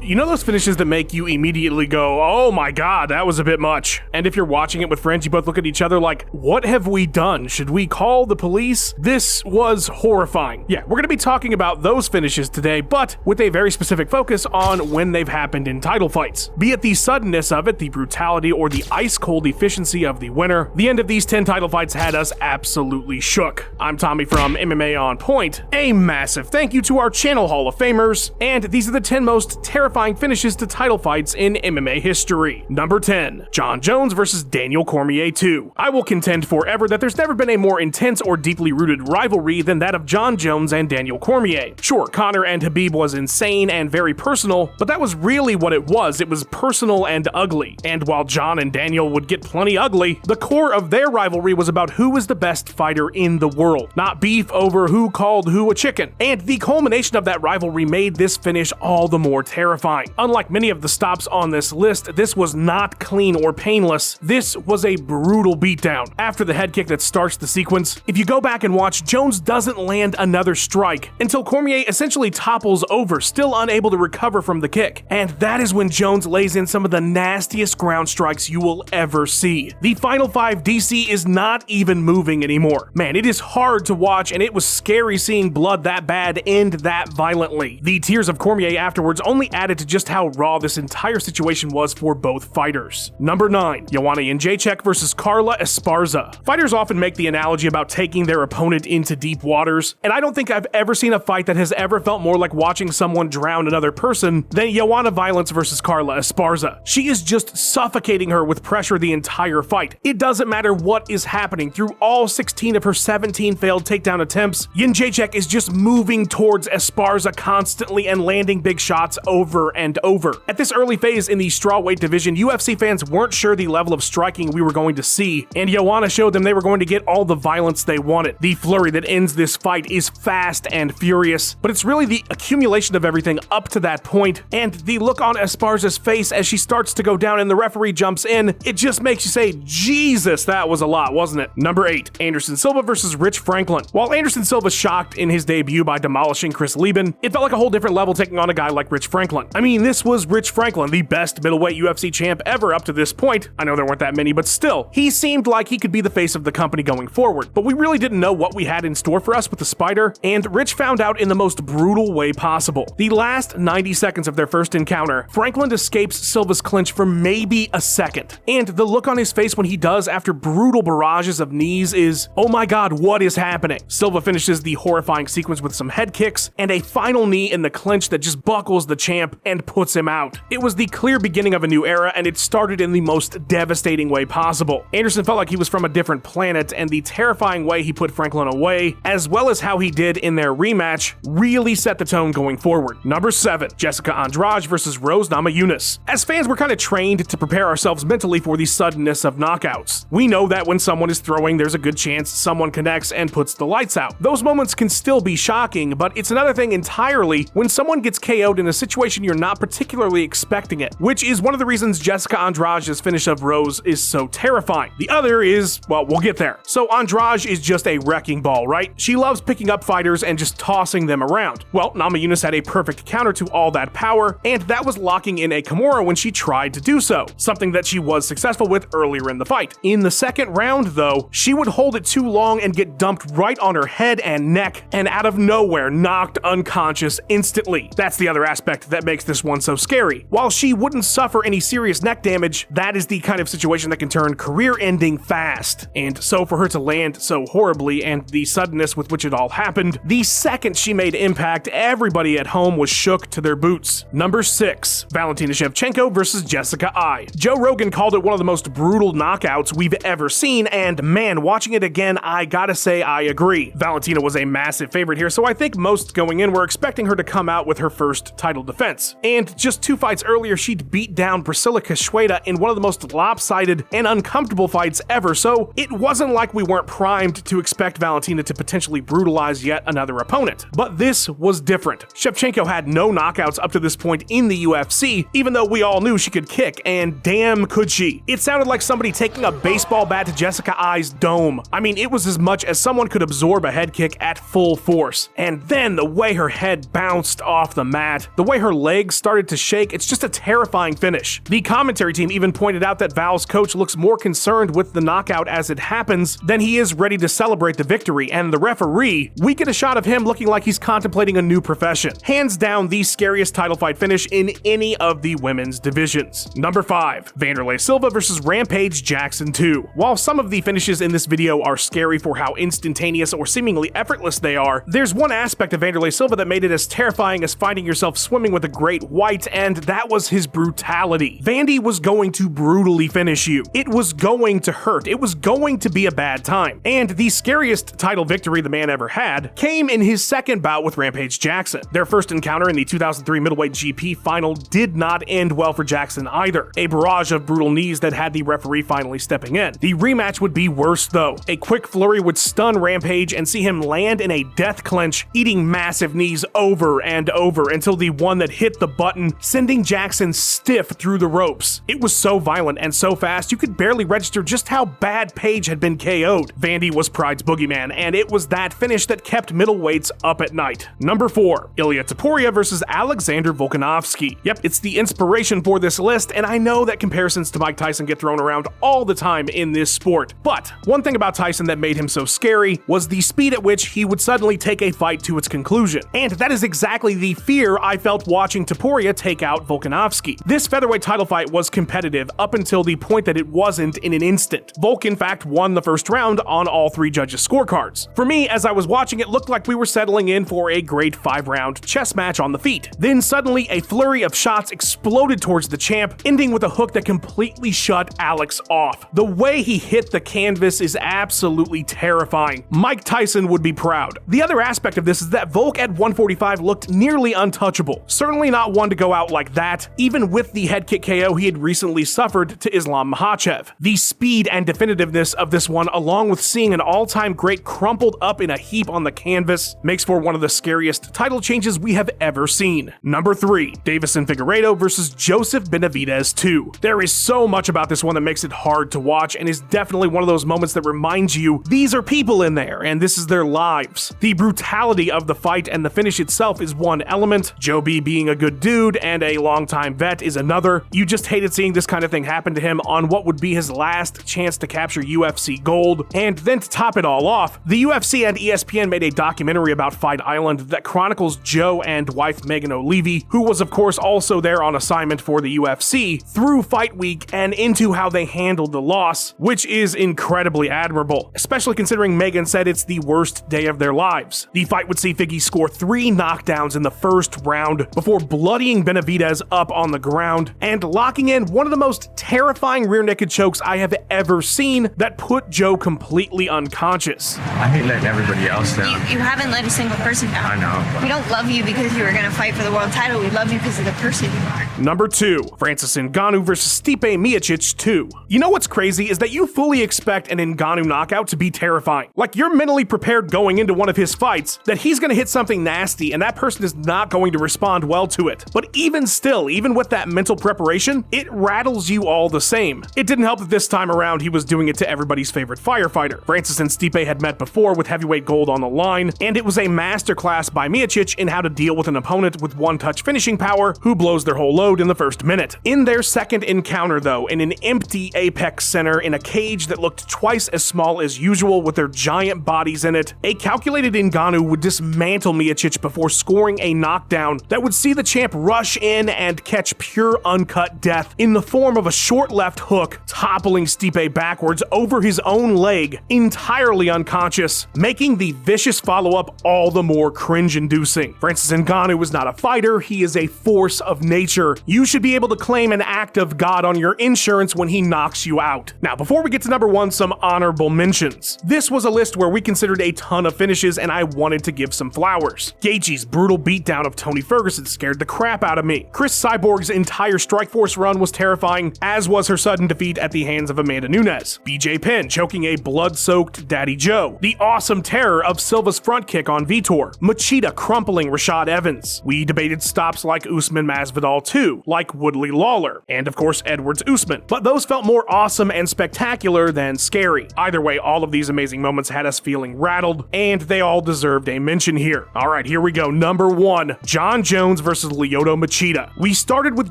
You know those finishes that make you immediately go, oh my god, that was a bit much. And if you're watching it with friends, you both look at each other like, what have we done? Should we call the police? This was horrifying. Yeah, we're gonna be talking about those finishes today, but with a very specific focus on when they've happened in title fights. Be it the suddenness of it, the brutality, or the ice-cold efficiency of the winner, the end of these 10 title fights had us absolutely shook. I'm Tommy from MMA On Point. A massive thank you to our channel Hall of Famers, and these are the 10 most terrifying finishes to title fights in MMA history. Number 10, Jon Jones versus Daniel Cormier 2. I will contend forever that there's never been a more intense or deeply rooted rivalry than that of Jon Jones and Daniel Cormier. Sure, Conor and Khabib was insane and very personal, but that was really what it was. It was personal and ugly. And while Jon and Daniel would get plenty ugly, the core of their rivalry was about who was the best fighter in the world, not beef over who called who a chicken. And the culmination of that rivalry made this finish all the more terrifying. Unlike many of the stops on this list, this was not clean or painless. This was a brutal beatdown. After the head kick that starts the sequence, if you go back and watch, Jones doesn't land another strike until Cormier essentially topples over, still unable to recover from the kick. And that is when Jones lays in some of the nastiest ground strikes you will ever see. The final 5 DC is not even moving anymore. Man, it is hard to watch, and it was scary seeing blood that bad end that violently. The tears of Cormier afterwards only added to just how raw this entire situation was for both fighters. Number 9, Joanna Jędrzejczyk versus Carla Esparza. Fighters often make the analogy about taking their opponent into deep waters, and I don't think I've ever seen a fight that has ever felt more like watching someone drown another person than Joanna Violence versus Carla Esparza. She is just suffocating her with pressure the entire fight. It doesn't matter what is happening. Through all 16 of her 17 failed takedown attempts, Jędrzejczyk is just moving towards Esparza constantly and landing big shots over and over. At this early phase in the strawweight division, UFC fans weren't sure the level of striking we were going to see, and Joanna showed them they were going to get all the violence they wanted. The flurry that ends this fight is fast and furious, but it's really the accumulation of everything up to that point, and the look on Esparza's face as she starts to go down and the referee jumps in, it just makes you say, Jesus, that was a lot, wasn't it? Number 8, Anderson Silva versus Rich Franklin. While Anderson Silva shocked in his debut by demolishing Chris Lieben, it felt like a whole different level taking on a guy like Rich Franklin. I mean, this was Rich Franklin, the best middleweight UFC champ ever up to this point. I know there weren't that many, but still, he seemed like he could be the face of the company going forward. But we really didn't know what we had in store for us with the Spider, and Rich found out in the most brutal way possible. The last 90 seconds of their first encounter, Franklin escapes Silva's clinch for maybe a second. And the look on his face when he does after brutal barrages of knees is, oh my god, what is happening? Silva finishes the horrifying sequence with some head kicks and a final knee in the clinch that just buckles the champ and puts him out. It was the clear beginning of a new era, and it started in the most devastating way possible. Anderson felt like he was from a different planet, and the terrifying way he put Franklin away, as well as how he did in their rematch, really set the tone going forward. Number 7, Jessica Andrade versus Rose Namajunas. As fans, we're kind of trained to prepare ourselves mentally for the suddenness of knockouts. We know that when someone is throwing, there's a good chance someone connects and puts the lights out. Those moments can still be shocking, but it's another thing entirely when someone gets KO'd in a situation you're not particularly expecting it, which is one of the reasons Jessica Andrade's finish of Rose is so terrifying. The other is, well, we'll get there. So Andrade is just a wrecking ball, right? She loves picking up fighters and just tossing them around. Well, Namajunas had a perfect counter to all that power, and that was locking in a Kimura when she tried to do so, something that she was successful with earlier in the fight. In the second round, though, she would hold it too long and get dumped right on her head and neck, and out of nowhere knocked unconscious instantly. That's the other aspect that makes this one so scary. While she wouldn't suffer any serious neck damage, that is the kind of situation that can turn career-ending fast. And so for her to land so horribly and the suddenness with which it all happened, the second she made impact, everybody at home was shook to their boots. Number 6, Valentina Shevchenko versus Jessica Eye. Joe Rogan called it one of the most brutal knockouts we've ever seen, and man, watching it again, I gotta say I agree. Valentina was a massive favorite here, so I think most going in were expecting her to come out with her first title defense. And just 2 fights earlier, she'd beat down Priscilla Cachoeira in one of the most lopsided and uncomfortable fights ever, so it wasn't like we weren't primed to expect Valentina to potentially brutalize yet another opponent. But this was different. Shevchenko had no knockouts up to this point in the UFC, even though we all knew she could kick, and damn could she. It sounded like somebody taking a baseball bat to Jessica Eye's dome. I mean, it was as much as someone could absorb a head kick at full force. And then the way her head bounced off the mat, the way her legs legs started to shake. It's just a terrifying finish. The commentary team even pointed out that Val's coach looks more concerned with the knockout as it happens than he is ready to celebrate the victory, and the referee, we get a shot of him looking like he's contemplating a new profession. Hands down the scariest title fight finish in any of the women's divisions. Number 5, Wanderlei Silva versus Rampage Jackson 2. While some of the finishes in this video are scary for how instantaneous or seemingly effortless they are, there's one aspect of Wanderlei Silva that made it as terrifying as finding yourself swimming with a great white, and that was his brutality. Vandy was going to brutally finish you. It was going to hurt. It was going to be a bad time. And the scariest title victory the man ever had came in his second bout with Rampage Jackson. Their first encounter in the 2003 middleweight GP final did not end well for Jackson either. A barrage of brutal knees that had the referee finally stepping in. The rematch would be worse though. A quick flurry would stun Rampage and see him land in a death clinch, eating massive knees over and over until the one that hit the button, sending Jackson stiff through the ropes. It was so violent and so fast you could barely register just how bad Page had been KO'd. Vandy was Pride's boogeyman, and it was that finish that kept middleweights up at night. Number 4, Ilia Topuria versus Alexander Volkanovski. Yep, it's the inspiration for this list, and I know that comparisons to Mike Tyson get thrown around all the time in this sport. But one thing about Tyson that made him so scary was the speed at which he would suddenly take a fight to its conclusion. And that is exactly the fear I felt watching Topuria take out Volkanovski. This featherweight title fight was competitive up until the point that it wasn't in an instant. Volk in fact won the first round on all 3 judges' scorecards. For me, as I was watching, it looked like we were settling in for a great 5-round chess match on the feet. Then suddenly a flurry of shots exploded towards the champ, ending with a hook that completely shut Alex off. The way he hit the canvas is absolutely terrifying. Mike Tyson would be proud. The other aspect of this is that Volk at 145 looked nearly untouchable. Certainly not one to go out like that, even with the head kick KO he had recently suffered to Islam Makhachev. The speed and definitiveness of this one, along with seeing an all-time great crumpled up in a heap on the canvas, makes for one of the scariest title changes we have ever seen. Number 3, Davison Figueiredo versus Joseph Benavidez 2. There is so much about this one that makes it hard to watch, and is definitely one of those moments that reminds you these are people in there and this is their lives. The brutality of the fight and the finish itself is one element, Joe B being a good dude and a longtime vet is another. You just hated seeing this kind of thing happen to him on what would be his last chance to capture UFC gold. And then to top it all off, the UFC and ESPN made a documentary about Fight Island that chronicles Joe and wife Megan O'Leary, who was of course also there on assignment for the UFC, through fight week and into how they handled the loss, which is incredibly admirable, especially considering Megan said it's the worst day of their lives. The fight would see Figgy score 3 knockdowns in the first round before bloodying Benavidez up on the ground and locking in one of the most terrifying rear naked chokes I have ever seen that put Joe completely unconscious. I hate letting everybody else down. You haven't let a single person down. I know. We don't love you because you were going to fight for the world title. We love you because of the person you are. Number 2, Francis Ngannou versus Stipe Miocic 2. You know what's crazy is that you fully expect an Ngannou knockout to be terrifying. Like, you're mentally prepared going into one of his fights that he's going to hit something nasty and that person is not going to respond well to it. But even still, even with that mental preparation, it rattles you all the same. It didn't help that this time around he was doing it to everybody's favorite firefighter. Francis and Stipe had met before with heavyweight gold on the line, and it was a masterclass by Miocic in how to deal with an opponent with one-touch finishing power who blows their whole load in the first minute. In their second encounter though, in an empty Apex Center in a cage that looked twice as small as usual with their giant bodies in it, a calculated Ngannou would dismantle Miocic before scoring a knockdown that would see the champ rush in and catch pure uncut death in the form of a short left hook, toppling Stipe backwards over his own leg, entirely unconscious, making the vicious follow-up all the more cringe-inducing. Francis Ngannou is not a fighter, he is a force of nature. You should be able to claim an act of God on your insurance when he knocks you out. Now, before we get to number 1, some honorable mentions. This was a list where we considered a ton of finishes and I wanted to give some flowers. Gaethje's brutal beatdown of Tony Ferguson scared the crap out of me. Chris Cyborg's entire Strikeforce run was terrifying, as was her sudden defeat at the hands of Amanda Nunes. BJ Penn choking a blood-soaked Daddy Joe. The awesome terror of Silva's front kick on Vitor. Machida crumpling Rashad Evans. We debated stops like Usman Masvidal too. too, like Woodley Lawler, and of course Edwards Usman, but those felt more awesome and spectacular than scary. Either way, all of these amazing moments had us feeling rattled, and they all deserved a mention here. Alright, here we go. Number 1, Jon Jones versus Lyoto Machida. We started with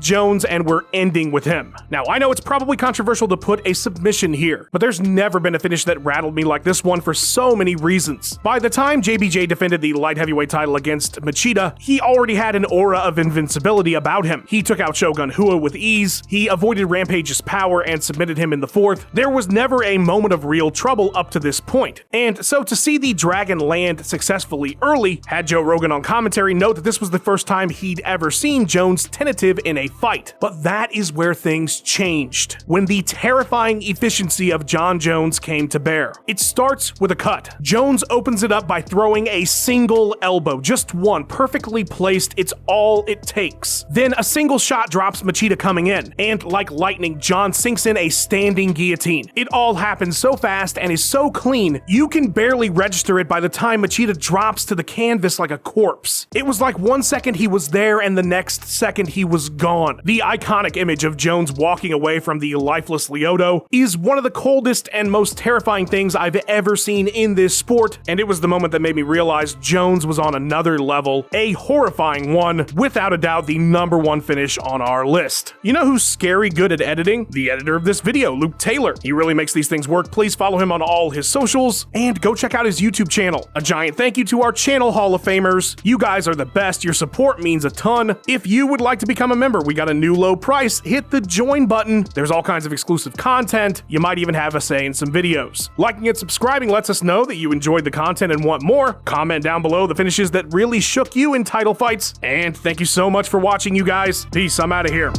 Jones and we're ending with him. Now, I know it's probably controversial to put a submission here, but there's never been a finish that rattled me like this one for so many reasons. By the time JBJ defended the light heavyweight title against Machida, he already had an aura of invincibility about him. He took out Shogun Rua with ease, he avoided Rampage's power and submitted him in the 4th. There was never a moment of real trouble up to this point. And so to see the Dragon land successfully early had Joe Rogan on commentary note that this was the first time he'd ever seen Jones tentative in a fight. But that is where things changed, when the terrifying efficiency of Jon Jones came to bear. It starts with a cut. Jones opens it up by throwing a single elbow, just one, perfectly placed. It's all it takes. Then a single shot drops Machida coming in, and like lightning, Jon sinks in a standing guillotine. It all happens so fast and is so clean, you can barely register it by the time Machida drops to the canvas like a corpse. It was like 1 second he was there and the next second he was gone. The iconic image of Jones walking away from the lifeless Lyoto is one of the coldest and most terrifying things I've ever seen in this sport, and it was the moment that made me realize Jones was on another level, a horrifying one, without a doubt the number 1 finish on our list. You know who's scary good at editing? The editor of this video, Luke Taylor. He really makes these things work. Please follow him on all his socials, and go check out his YouTube channel. A giant thank you to our channel Hall of Famers. You guys are the best. Your support means a ton. If you would like to become a member, we got a new low price. Hit the join button. There's all kinds of exclusive content. You might even have a say in some videos. Liking and subscribing lets us know that you enjoyed the content and want more. Comment down below the finishes that really shook you in title fights. And thank you so much for watching, you guys. Peace. I'm out of here.